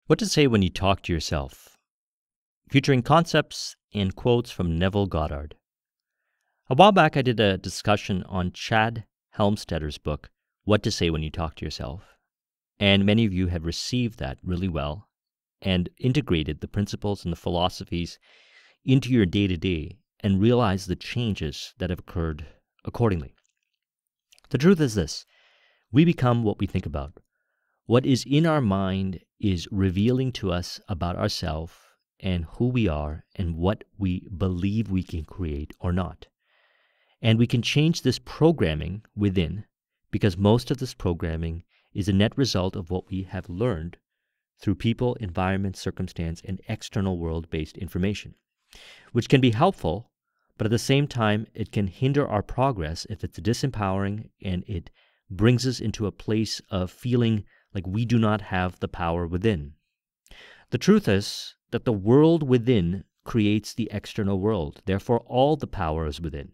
What to say when you talk to yourself, featuring concepts and quotes from Neville Goddard. A while back, I did a discussion on Chad Helmstedter's book, What to Say When You Talk to Yourself, and many of you have received that really well and integrated the principles and the philosophies into your day-to-day and realized the changes that have occurred accordingly. The truth is this: we become what we think about. What is in our mind is revealing to us about ourselves and who we are and what we believe we can create or not. And we can change this programming within, because most of this programming is a net result of what we have learned through people, environment, circumstance, and external world-based information, which can be helpful, but at the same time, it can hinder our progress if it's disempowering and it brings us into a place of feeling like we do not have the power within. The truth is that the world within creates the external world. Therefore, all the power is within.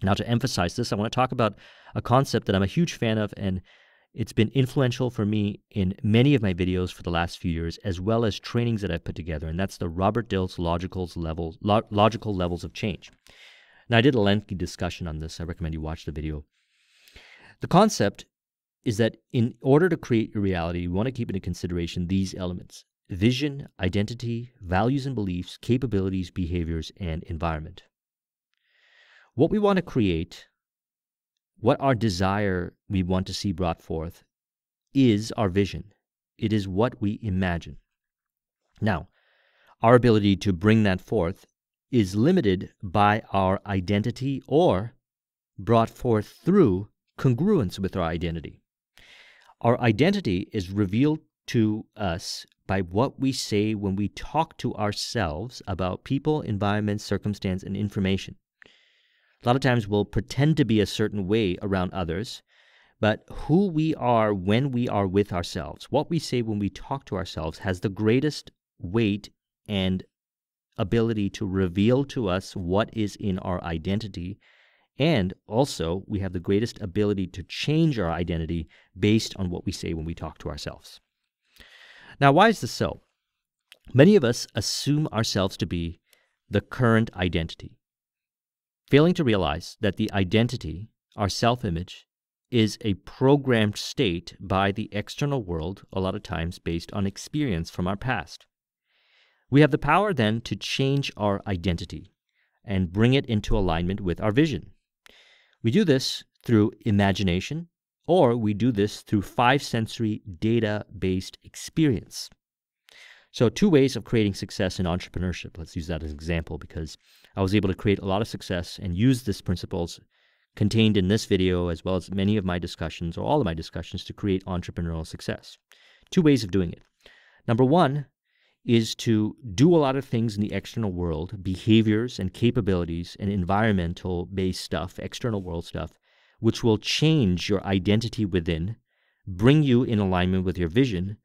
Now, to emphasize this, I want to talk about a concept that I'm a huge fan of, and it's been influential for me in many of my videos for the last few years, as well as trainings that I've put together, and that's the Robert Dilts logical levels of change. Now, I did a lengthy discussion on this. I recommend you watch the video. The concept is that in order to create your reality, we want to keep into consideration these elements: vision, identity, values and beliefs, capabilities, behaviors, and environment. What we want to create, what our desire we want to see brought forth, is our vision. It is what we imagine. Now, our ability to bring that forth is limited by our identity or brought forth through congruence with our identity. Our identity is revealed to us by what we say when we talk to ourselves about people, environment, circumstance, and information. A lot of times we'll pretend to be a certain way around others, but who we are when we are with ourselves, what we say when we talk to ourselves, has the greatest weight and ability to reveal to us what is in our identity. And also, we have the greatest ability to change our identity based on what we say when we talk to ourselves. Now, why is this so? Many of us assume ourselves to be the current identity, failing to realize that the identity, our self-image, is a programmed state by the external world, a lot of times based on experience from our past. We have the power then to change our identity and bring it into alignment with our vision. We do this through imagination, or we do this through five-sensory data-based experience. So 2 ways of creating success in entrepreneurship. Let's use that as an example, because I was able to create a lot of success and use these principles contained in this video, as well as many of my discussions, or all of my discussions, to create entrepreneurial success. 2 ways of doing it. Number 1 is to do a lot of things in the external world, behaviors and capabilities and environmental-based stuff, external world stuff, which will change your identity within, bring you in alignment with your vision,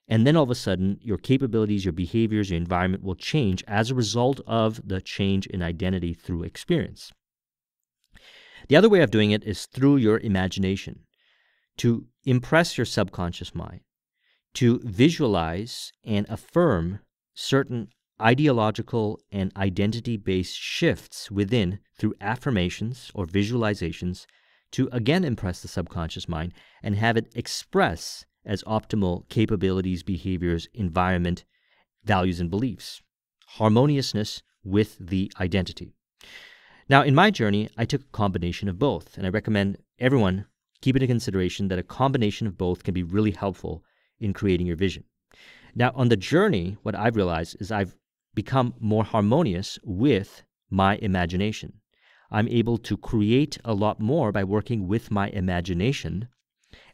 and then all of a sudden, your capabilities, your behaviors, your environment will change as a result of the change in identity through experience. The other way of doing it is through your imagination, to impress your subconscious mind, to visualize and affirm certain ideological and identity-based shifts within through affirmations or visualizations, to again impress the subconscious mind and have it express as optimal capabilities, behaviors, environment, values, and beliefs, harmoniousness with the identity. Now, in my journey, I took a combination of both, and I recommend everyone keep into consideration that a combination of both can be really helpful in creating your vision. Now, on the journey, what I've realized is I've become more harmonious with my imagination. I'm able to create a lot more by working with my imagination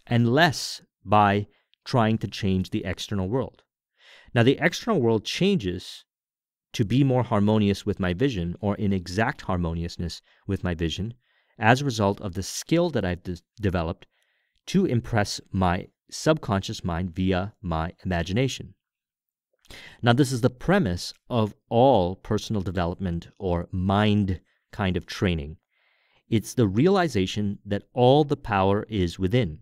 and less by trying to change the external world. Now, the external world changes to be more harmonious with my vision, or in exact harmoniousness with my vision, as a result of the skill that I've developed to impress my subconscious mind via my imagination. Now, this is the premise of all personal development or mind kind of training. It's the realization that all the power is within.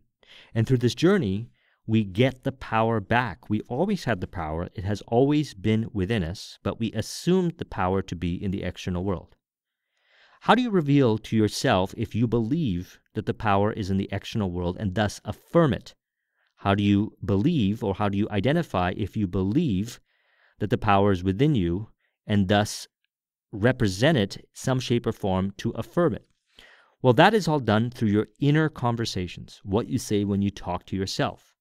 And through this journey, we get the power back. We always had the power. It has always been within us, but we assumed the power to be in the external world. How do you reveal to yourself if you believe that the power is in the external world and thus affirm it? How do you believe, or how do you identify if you believe that the power is within you and thus represent it some shape or form to affirm it? Well, that is all done through your inner conversations, what you say when you talk to yourself.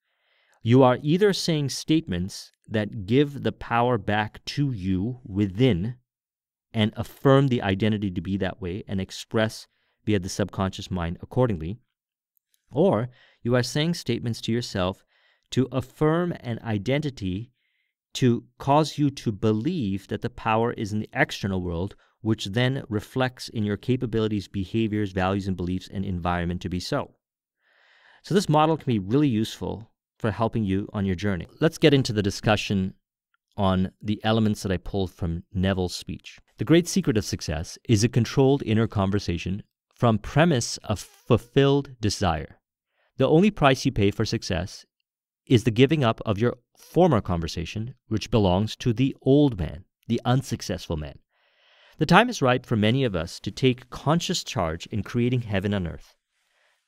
You are either saying statements that give the power back to you within and affirm the identity to be that way and express via the subconscious mind accordingly, or you are saying statements to yourself to affirm an identity to cause you to believe that the power is in the external world, which then reflects in your capabilities, behaviors, values, and beliefs and environment to be so. So this model can be really useful for helping you on your journey. Let's get into the discussion on the elements that I pulled from Neville's speech. The great secret of success is a controlled inner conversation from premise of fulfilled desire. The only price you pay for success is the giving up of your former conversation, which belongs to the old man, the unsuccessful man. The time is ripe for many of us to take conscious charge in creating heaven on earth.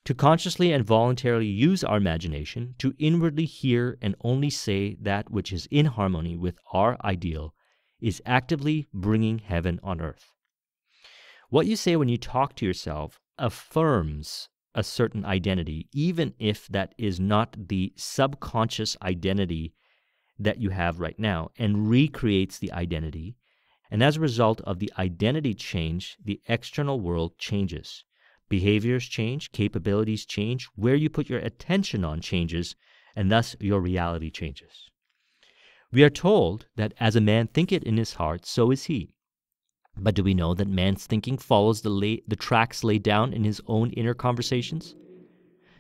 To consciously and voluntarily use our imagination to inwardly hear and only say that which is in harmony with our ideal is actively bringing heaven on earth. What you say when you talk to yourself affirms a certain identity, even if that is not the subconscious identity that you have right now, and recreates the identity. And as a result of the identity change, the external world changes. Behaviors change, capabilities change, where you put your attention on changes, and thus your reality changes. We are told that as a man thinketh in his heart, so is he. But do we know that man's thinking follows the tracks laid down in his own inner conversations?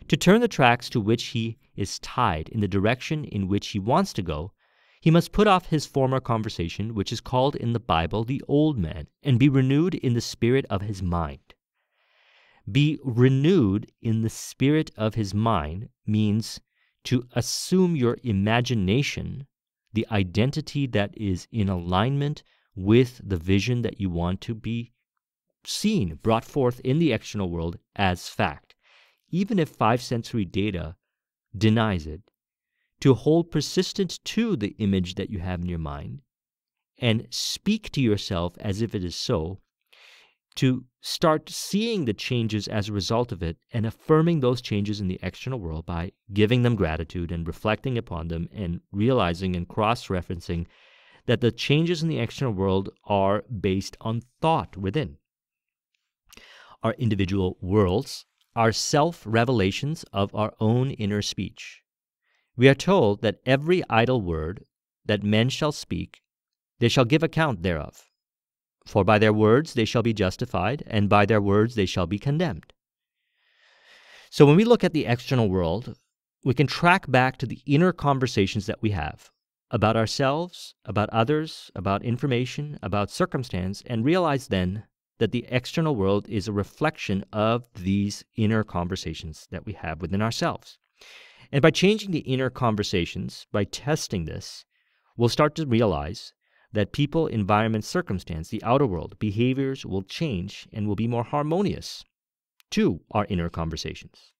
To turn the tracks to which he is tied in the direction in which he wants to go, he must put off his former conversation, which is called in the Bible the old man, and be renewed in the spirit of his mind. Be renewed in the spirit of his mind means to assume your imagination, the identity that is in alignment with the vision that you want to be seen, brought forth in the external world as fact, even if 5 sensory data denies it, to hold persistent to the image that you have in your mind and speak to yourself as if it is so, to start seeing the changes as a result of it and affirming those changes in the external world by giving them gratitude and reflecting upon them and realizing and cross-referencing that the changes in the external world are based on thought within. Our individual worlds are self-revelations of our own inner speech. We are told that every idle word that men shall speak, they shall give account thereof. For by their words they shall be justified, and by their words they shall be condemned. So when we look at the external world, we can track back to the inner conversations that we have about ourselves, about others, about information, about circumstance, and realize then that the external world is a reflection of these inner conversations that we have within ourselves. And by changing the inner conversations, by testing this, we'll start to realize that people, environment, circumstance, the outer world, behaviors will change and will be more harmonious to our inner conversations.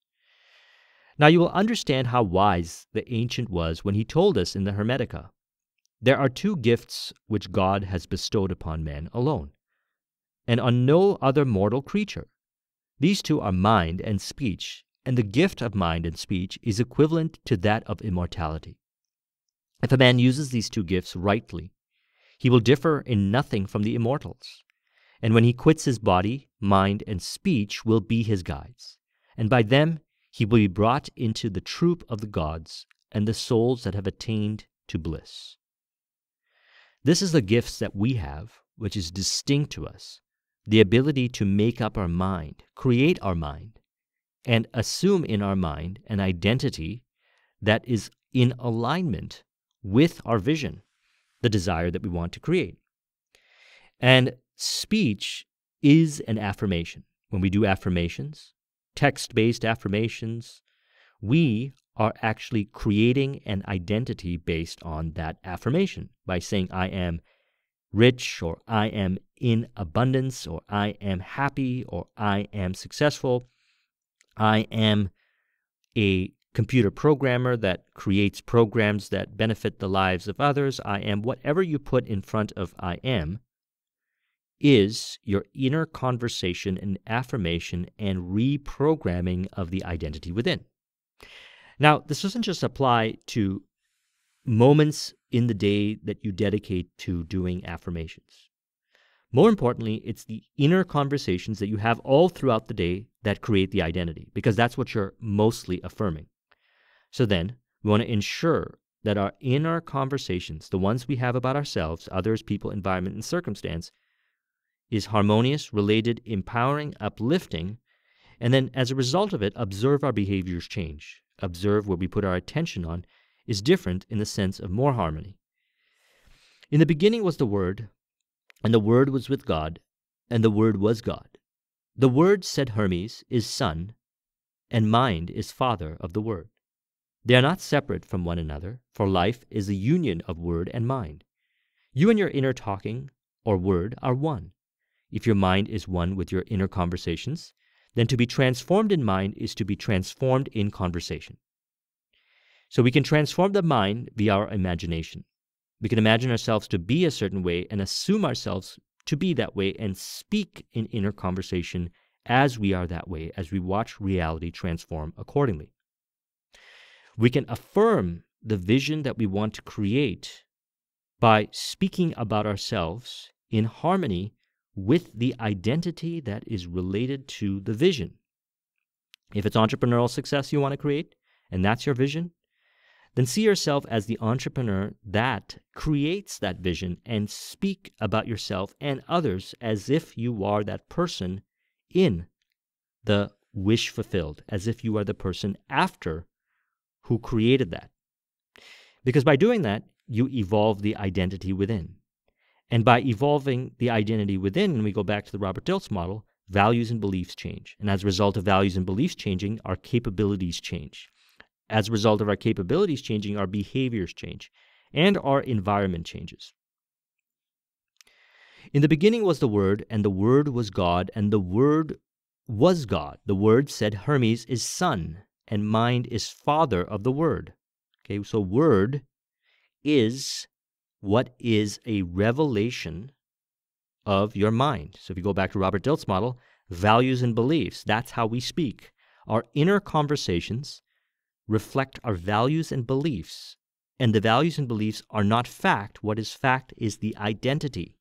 Now you will understand how wise the ancient was when he told us in the Hermetica, there are 2 gifts which God has bestowed upon man alone, and on no other mortal creature. These 2 are mind and speech, and the gift of mind and speech is equivalent to that of immortality. If a man uses these 2 gifts rightly, he will differ in nothing from the immortals. And when he quits his body, mind, and speech will be his guides. And by them he will be brought into the troop of the gods and the souls that have attained to bliss. This is the gifts that we have, which is distinct to us, the ability to make up our mind, create our mind, and assume in our mind an identity that is in alignment with our vision, the desire that we want to create. And speech is an affirmation. When we do affirmations, text-based affirmations, we are actually creating an identity based on that affirmation by saying, I am rich, or I am in abundance, or I am happy, or I am successful. I am a computer programmer that creates programs that benefit the lives of others. I am, whatever you put in front of I am, is your inner conversation and affirmation and reprogramming of the identity within. Now, this doesn't just apply to moments in the day that you dedicate to doing affirmations. More importantly, it's the inner conversations that you have all throughout the day that create the identity, because that's what you're mostly affirming. So then, we want to ensure that our inner conversations, the ones we have about ourselves, others, people, environment, and circumstance, is harmonious, related, empowering, uplifting, and then as a result of it, observe our behaviors change. Observe what we put our attention on is different in the sense of more harmony. In the beginning was the Word, and the Word was with God, and the Word was God. The Word, said Hermes, is Son, and mind is Father of the Word. They are not separate from one another, for life is the union of word and mind. You and your inner talking, or word, are one. If your mind is one with your inner conversations, then to be transformed in mind is to be transformed in conversation. So we can transform the mind via our imagination. We can imagine ourselves to be a certain way and assume ourselves to be that way and speak in inner conversation as we are that way, as we watch reality transform accordingly. We can affirm the vision that we want to create by speaking about ourselves in harmony with the identity that is related to the vision. If it's entrepreneurial success you want to create, and that's your vision, then see yourself as the entrepreneur that creates that vision and speak about yourself and others as if you are that person in the wish fulfilled, as if you are the person after who created that. Because by doing that, you evolve the identity within. And by evolving the identity within, and we go back to the Robert Dilts model, values and beliefs change. And as a result of values and beliefs changing, our capabilities change. As a result of our capabilities changing, our behaviors change, and our environment changes. In the beginning was the Word, and the Word was God, and the Word was God. The Word, said Hermes, is Son, and mind is Father of the Word. Okay, so Word is what is a revelation of your mind. So if you go back to Robert Dilts' model, values and beliefs, that's how we speak. Our inner conversations reflect our values and beliefs, and the values and beliefs are not fact. What is fact is the identity.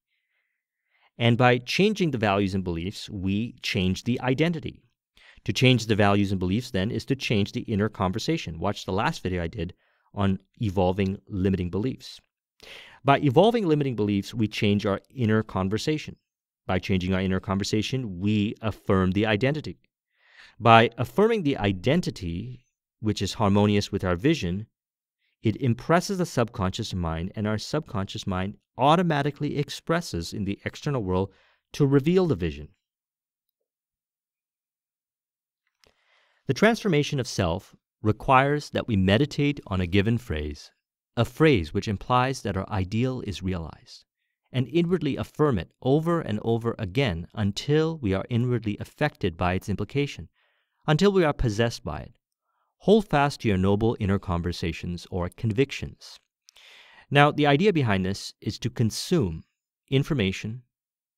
And by changing the values and beliefs, we change the identity. To change the values and beliefs, then, is to change the inner conversation. Watch the last video I did on evolving limiting beliefs. By evolving limiting beliefs, we change our inner conversation. By changing our inner conversation, we affirm the identity. By affirming the identity, which is harmonious with our vision, it impresses the subconscious mind, and our subconscious mind automatically expresses in the external world to reveal the vision. The transformation of self requires that we meditate on a given phrase, a phrase which implies that our ideal is realized, and inwardly affirm it over and over again until we are inwardly affected by its implication, until we are possessed by it. Hold fast to your noble inner conversations or convictions. Now, the idea behind this is to consume information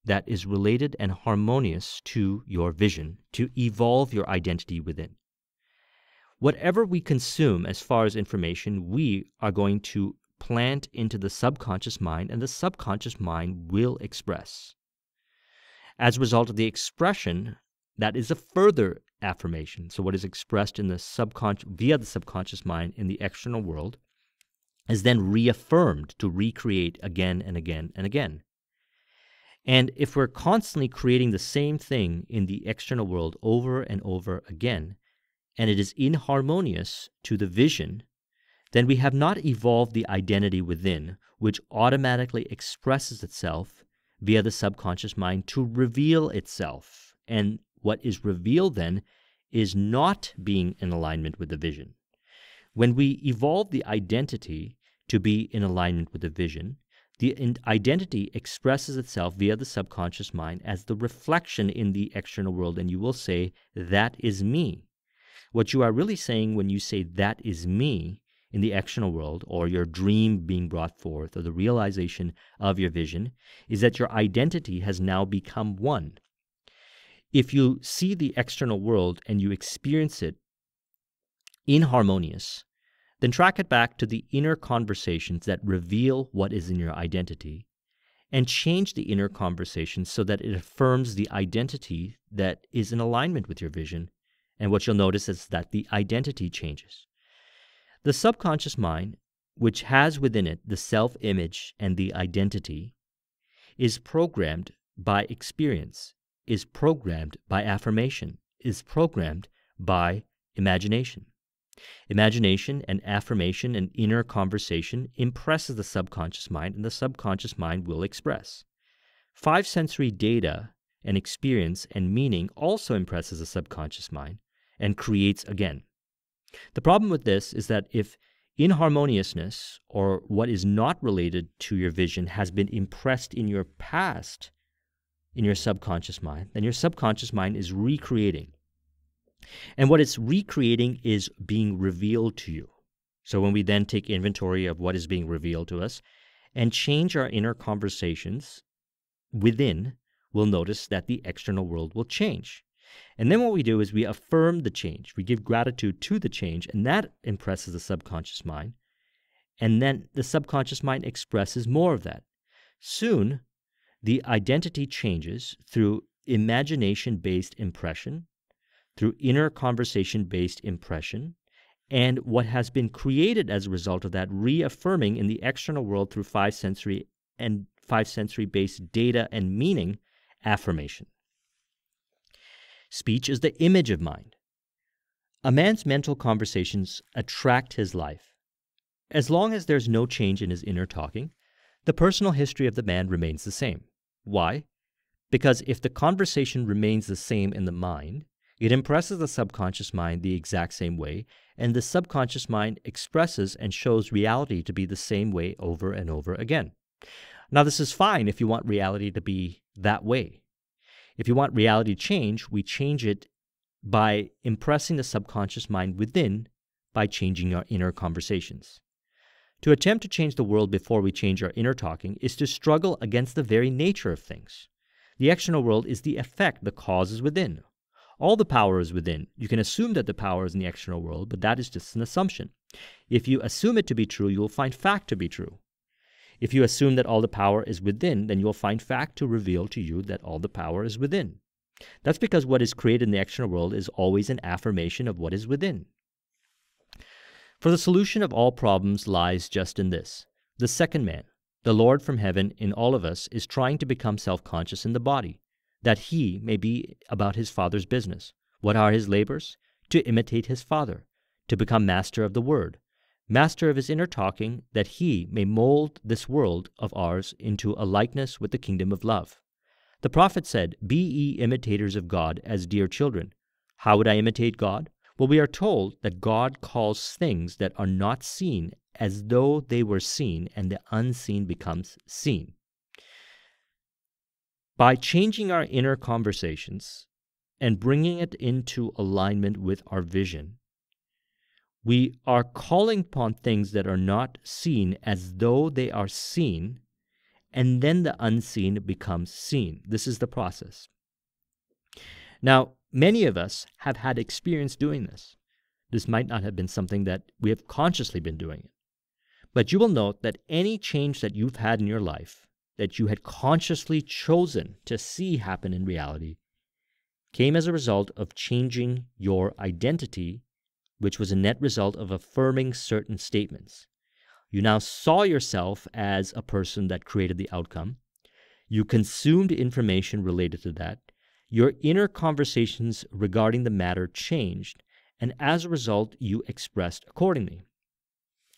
that is related and harmonious to your vision, to evolve your identity within. Whatever we consume as far as information, we are going to plant into the subconscious mind, and the subconscious mind will express. As a result of the expression, that is a further affirmation. So what is expressed in the via the subconscious mind in the external world is then reaffirmed to recreate again and again and again. And if we're constantly creating the same thing in the external world over and over again, and it is inharmonious to the vision, then we have not evolved the identity within, which automatically expresses itself via the subconscious mind to reveal itself. And what is revealed then is not being in alignment with the vision. When we evolve the identity to be in alignment with the vision, the identity expresses itself via the subconscious mind as the reflection in the external world, and you will say, "That is me." What you are really saying when you say, "That is me," in the external world, or your dream being brought forth, or the realization of your vision, is that your identity has now become one. If you see the external world and you experience it inharmonious, then track it back to the inner conversations that reveal what is in your identity, and change the inner conversations so that it affirms the identity that is in alignment with your vision. And what you'll notice is that the identity changes. The subconscious mind, which has within it the self-image and the identity, is programmed by experience, is programmed by affirmation, is programmed by imagination. Imagination and affirmation and inner conversation impresses the subconscious mind, and the subconscious mind will express. Five sensory data and experience and meaning also impresses the subconscious mind and creates again. The problem with this is that if inharmoniousness, or what is not related to your vision, has been impressed in your past, in your subconscious mind, then your subconscious mind is recreating. And what it's recreating is being revealed to you. So when we then take inventory of what is being revealed to us and change our inner conversations within, we'll notice that the external world will change. And then what we do is we affirm the change. We give gratitude to the change, and that impresses the subconscious mind. And then the subconscious mind expresses more of that. Soon, the identity changes through imagination-based impression, through inner conversation-based impression, and what has been created as a result of that reaffirming in the external world through five sensory-based data and meaning affirmation. Speech is the image of mind. A man's mental conversations attract his life. As long as there's no change in his inner talking, the personal history of the man remains the same. Why? Because if the conversation remains the same in the mind, it impresses the subconscious mind the exact same way, and the subconscious mind expresses and shows reality to be the same way over and over again. Now, this is fine if you want reality to be that way. If you want reality to change, we change it by impressing the subconscious mind within by changing our inner conversations. To attempt to change the world before we change our inner talking is to struggle against the very nature of things. The external world is the effect, the cause is within. All the power is within. You can assume that the power is in the external world, but that is just an assumption. If you assume it to be true, you will find fact to be true. If you assume that all the power is within, then you will find fact to reveal to you that all the power is within. That's because what is created in the external world is always an affirmation of what is within. For the solution of all problems lies just in this. The second man, the Lord from heaven in all of us, is trying to become self-conscious in the body, that he may be about his Father's business. What are his labors? To imitate his Father, to become master of the Word, master of his inner talking, that he may mold this world of ours into a likeness with the kingdom of love. The prophet said, "Be ye imitators of God as dear children." How would I imitate God? Well, we are told that God calls things that are not seen as though they were seen, and the unseen becomes seen. By changing our inner conversations and bringing it into alignment with our vision, we are calling upon things that are not seen as though they are seen, and then the unseen becomes seen. This is the process. Now, many of us have had experience doing this. This might not have been something that we have consciously been doing. But you will note that any change that you've had in your life, that you had consciously chosen to see happen in reality, came as a result of changing your identity, which was a net result of affirming certain statements. You now saw yourself as a person that created the outcome. You consumed information related to that. Your inner conversations regarding the matter changed, and as a result, you expressed accordingly.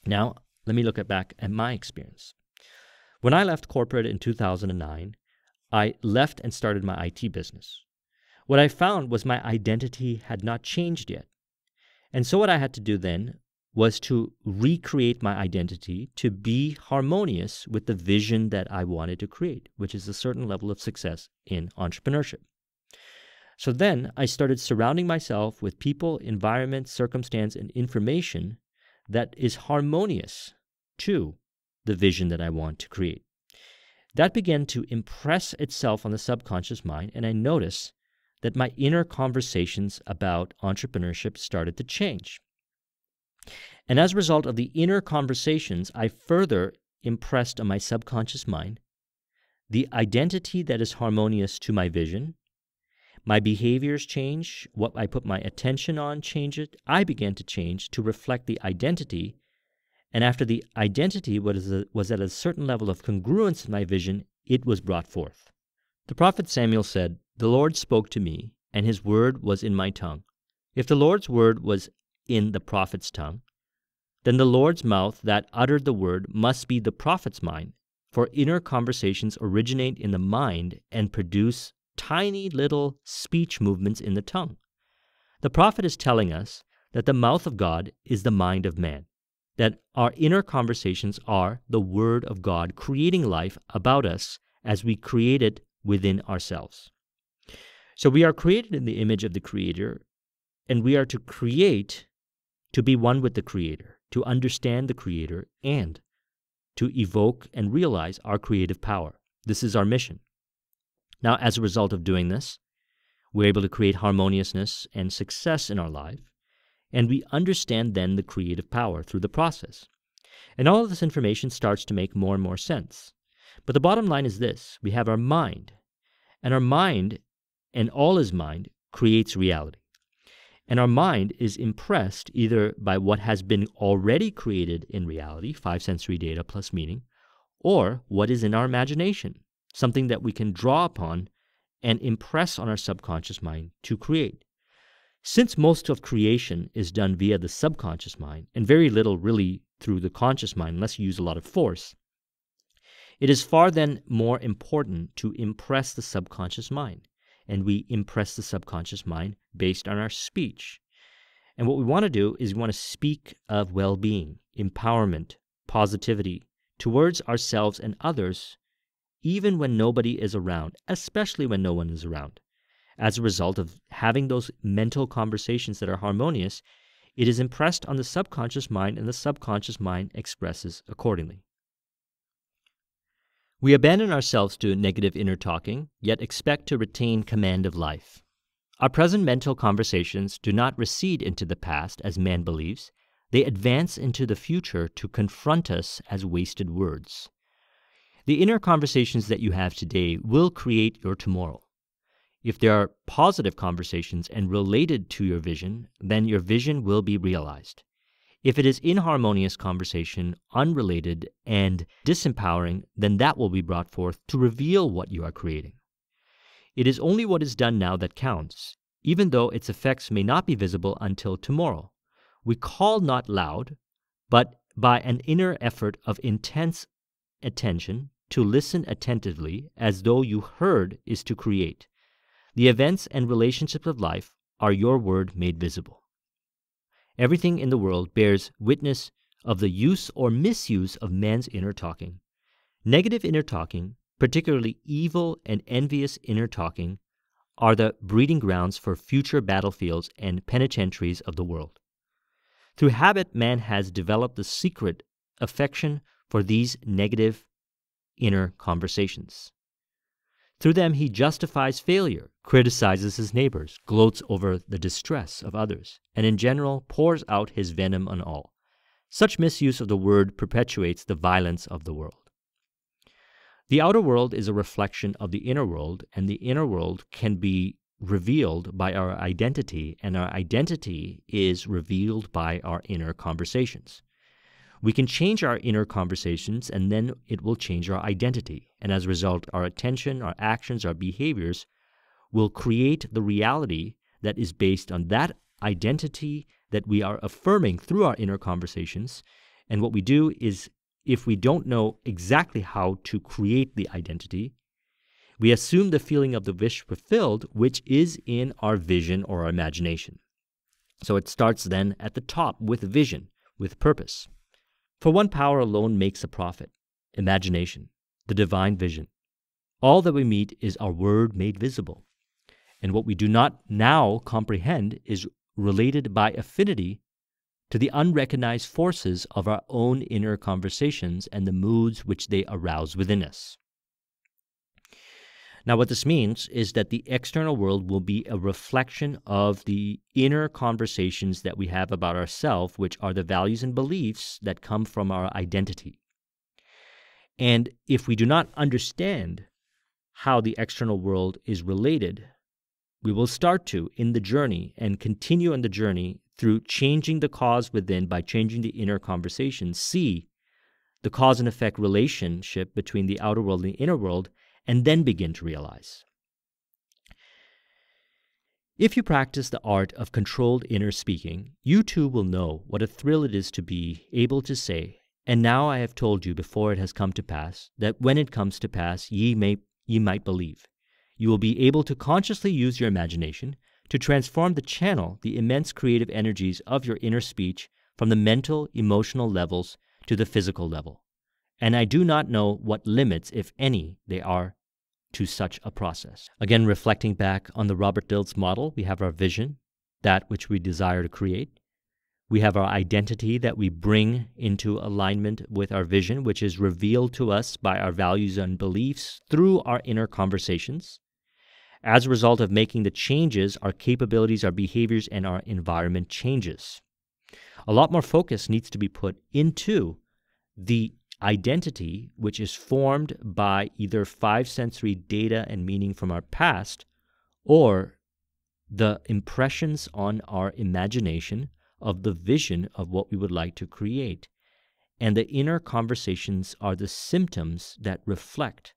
Now, let me look back at my experience. When I left corporate in 2009, I left and started my IT business. What I found was my identity had not changed yet. And so what I had to do then was to recreate my identity to be harmonious with the vision that I wanted to create, which is a certain level of success in entrepreneurship. So then I started surrounding myself with people, environment, circumstance, and information that is harmonious to the vision that I want to create. That began to impress itself on the subconscious mind, and I noticed that my inner conversations about entrepreneurship started to change. And as a result of the inner conversations, I further impressed on my subconscious mind the identity that is harmonious to my vision. My behaviors change. What I put my attention on changes. I began to change to reflect the identity. And after the identity was at a certain level of congruence in my vision, it was brought forth. The prophet Samuel said, "The Lord spoke to me, and his word was in my tongue." If the Lord's word was in the prophet's tongue, then the Lord's mouth that uttered the word must be the prophet's mind, for inner conversations originate in the mind and produce tiny little speech movements in the tongue. The prophet is telling us that the mouth of God is the mind of man, that our inner conversations are the word of God creating life about us as we create it within ourselves. So we are created in the image of the Creator, and we are to create to be one with the Creator, to understand the Creator, and to evoke and realize our creative power. This is our mission. Now, as a result of doing this, we're able to create harmoniousness and success in our life, and we understand then the creative power through the process. And all of this information starts to make more and more sense. But the bottom line is this: we have our mind, and our mind, and all is mind, creates reality. And our mind is impressed either by what has been already created in reality, five sensory data plus meaning, or what is in our imagination, something that we can draw upon and impress on our subconscious mind to create. Since most of creation is done via the subconscious mind, and very little really through the conscious mind unless you use a lot of force, it is far then more important to impress the subconscious mind. And we impress the subconscious mind based on our speech. And what we want to do is we want to speak of well-being, empowerment, positivity towards ourselves and others, even when nobody is around, especially when no one is around. As a result of having those mental conversations that are harmonious, it is impressed on the subconscious mind, and the subconscious mind expresses accordingly. We abandon ourselves to negative inner talking, yet expect to retain command of life. Our present mental conversations do not recede into the past as man believes. They advance into the future to confront us as wasted words. The inner conversations that you have today will create your tomorrow. If there are positive conversations and related to your vision, then your vision will be realized. If it is inharmonious conversation, unrelated, and disempowering, then that will be brought forth to reveal what you are creating. It is only what is done now that counts, even though its effects may not be visible until tomorrow. We call not loud, but by an inner effort of intense attention to listen attentively as though you heard is to create. The events and relationships of life are your word made visible. Everything in the world bears witness of the use or misuse of man's inner talking. Negative inner talking, particularly evil and envious inner talking, are the breeding grounds for future battlefields and penitentiaries of the world. Through habit, man has developed the secret affection for these negative inner conversations. Through them, he justifies failure, criticizes his neighbors, gloats over the distress of others, and in general pours out his venom on all. Such misuse of the word perpetuates the violence of the world. The outer world is a reflection of the inner world, and the inner world can be revealed by our identity, and our identity is revealed by our inner conversations. We can change our inner conversations, and then it will change our identity. And as a result, our attention, our actions, our behaviors will create the reality that is based on that identity that we are affirming through our inner conversations. And what we do is, if we don't know exactly how to create the identity, we assume the feeling of the wish fulfilled, which is in our vision or our imagination. So it starts then at the top with vision. with purpose. For one power alone makes a prophet, imagination, the divine vision. All that we meet is our word made visible. And what we do not now comprehend is related by affinity to the unrecognized forces of our own inner conversations and the moods which they arouse within us. Now, what this means is that the external world will be a reflection of the inner conversations that we have about ourselves, which are the values and beliefs that come from our identity. And if we do not understand how the external world is related, we will start to, in the journey, and continue on the journey through changing the cause within by changing the inner conversation, see the cause and effect relationship between the outer world and the inner world, and then begin to realize. If you practice the art of controlled inner speaking, you too will know what a thrill it is to be able to say, "And now I have told you before it has come to pass, that when it comes to pass ye might believe." You will be able to consciously use your imagination to transform the immense creative energies of your inner speech from the mental, emotional levels to the physical level. And I do not know what limits, if any, there are to such a process. Again, reflecting back on the Robert Dilts model, we have our vision, that which we desire to create. We have our identity that we bring into alignment with our vision, which is revealed to us by our values and beliefs through our inner conversations. As a result of making the changes, our capabilities, our behaviors, and our environment changes. A lot more focus needs to be put into the identity, which is formed by either five sensory data and meaning from our past, or the impressions on our imagination of the vision of what we would like to create. And the inner conversations are the symptoms that reflect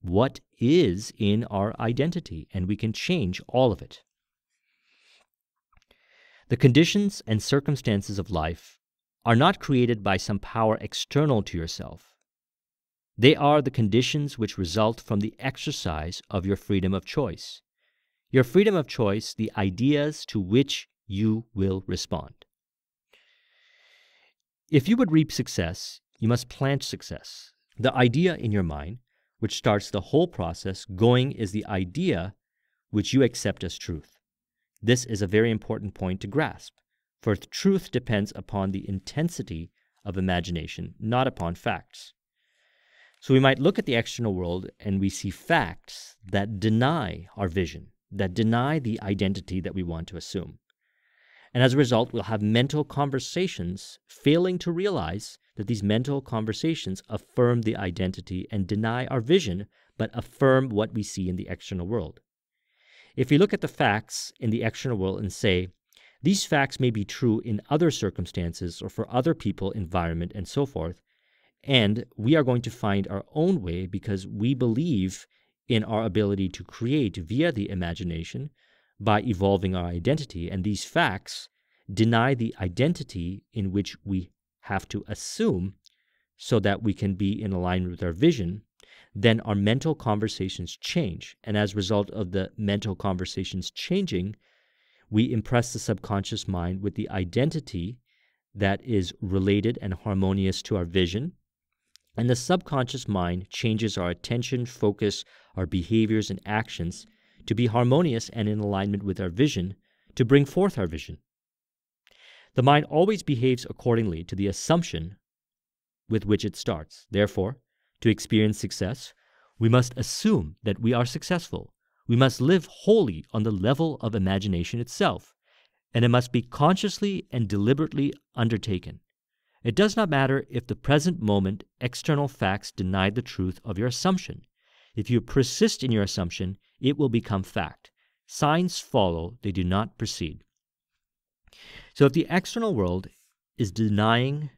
what is in our identity, and we can change all of it. The conditions and circumstances of life are not created by some power external to yourself. They are the conditions which result from the exercise of your freedom of choice. Your freedom of choice, the ideas to which you will respond. If you would reap success, you must plant success. The idea in your mind, which starts the whole process going, is the idea which you accept as truth. This is a very important point to grasp, for truth depends upon the intensity of imagination, not upon facts. So we might look at the external world and we see facts that deny our vision, that deny the identity that we want to assume. And as a result, we'll have mental conversations failing to realize that these mental conversations affirm the identity and deny our vision, but affirm what we see in the external world. If we look at the facts in the external world and say, these facts may be true in other circumstances or for other people, environment, and so forth, and we are going to find our own way because we believe in our ability to create via the imagination by evolving our identity, and these facts deny the identity in which we have to assume so that we can be in alignment with our vision, then our mental conversations change. And as a result of the mental conversations changing, we impress the subconscious mind with the identity that is related and harmonious to our vision. And the subconscious mind changes our attention, focus, our behaviors, and actions to be harmonious and in alignment with our vision to bring forth our vision. The mind always behaves accordingly to the assumption with which it starts. Therefore, to experience success, we must assume that we are successful. We must live wholly on the level of imagination itself, and it must be consciously and deliberately undertaken. It does not matter if the present moment external facts deny the truth of your assumption. If you persist in your assumption, it will become fact. Signs follow, they do not precede. So if the external world is denying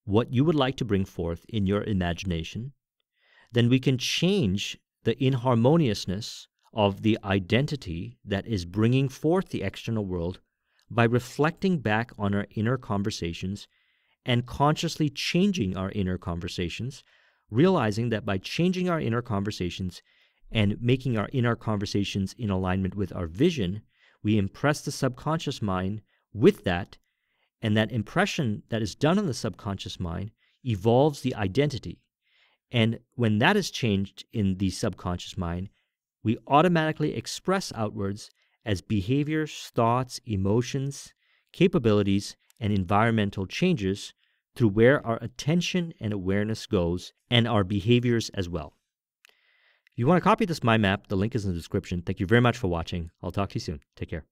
what you would like to bring forth in your imagination, then we can change the inharmoniousness of the identity that is bringing forth the external world by reflecting back on our inner conversations and consciously changing our inner conversations, realizing that by changing our inner conversations and making our inner conversations in alignment with our vision, we impress the subconscious mind with that, And that impression that is done on the subconscious mind evolves the identity. And when that is changed in the subconscious mind, we automatically express outwards as behaviors, thoughts, emotions, capabilities, and environmental changes through where our attention and awareness goes, and our behaviors as well. If you want to copy this mind map, the link is in the description. Thank you very much for watching. I'll talk to you soon. Take care.